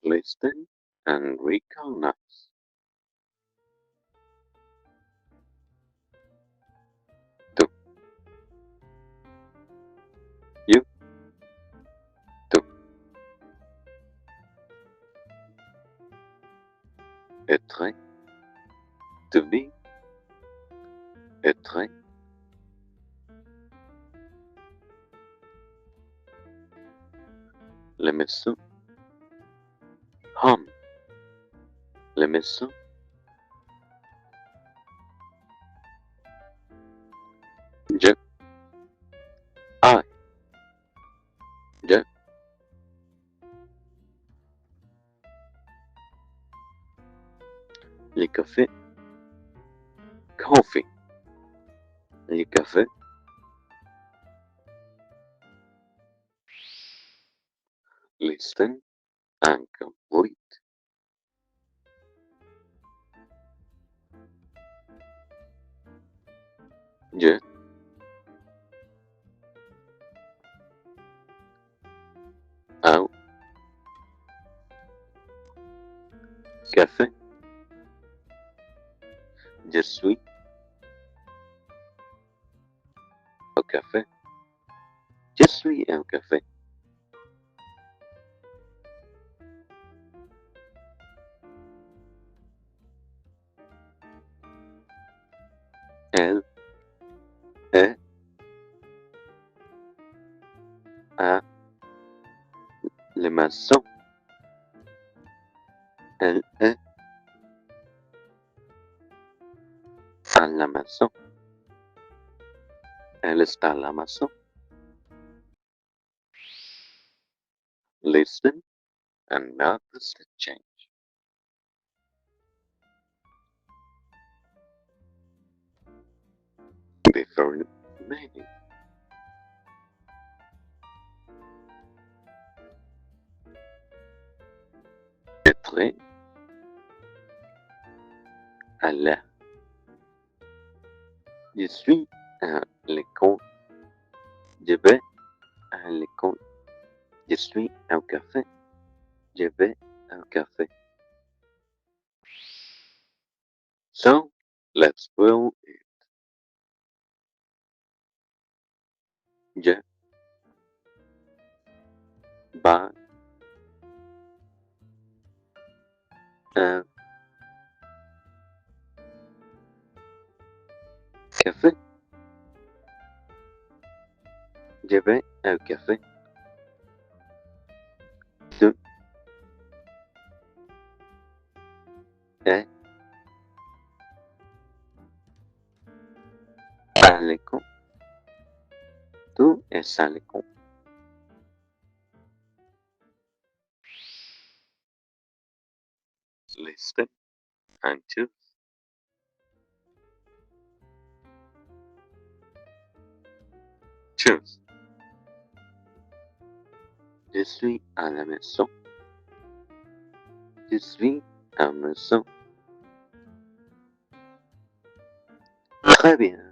Listen and recognize. Tu, you, tu, être, to be, être, le maison, home, le maison, je, I, je, le café, coffee, le café, listen and complete. Je, au, café, je suis au café, je suis au café. Elle est à la maison. Elle est à la maison. Elle est à la maison. Listen and notice the change. Before meaning. Être à la. Je suis à l'école. Je vais à l'école. Je suis au café. Je vais au café. So, let's fill it. Je vais au café. Je vais au café. Tu es à l'école. Tu es à l'école. Listen and choose. Choose. Je suis à la maison. Je suis à la maison. Très bien.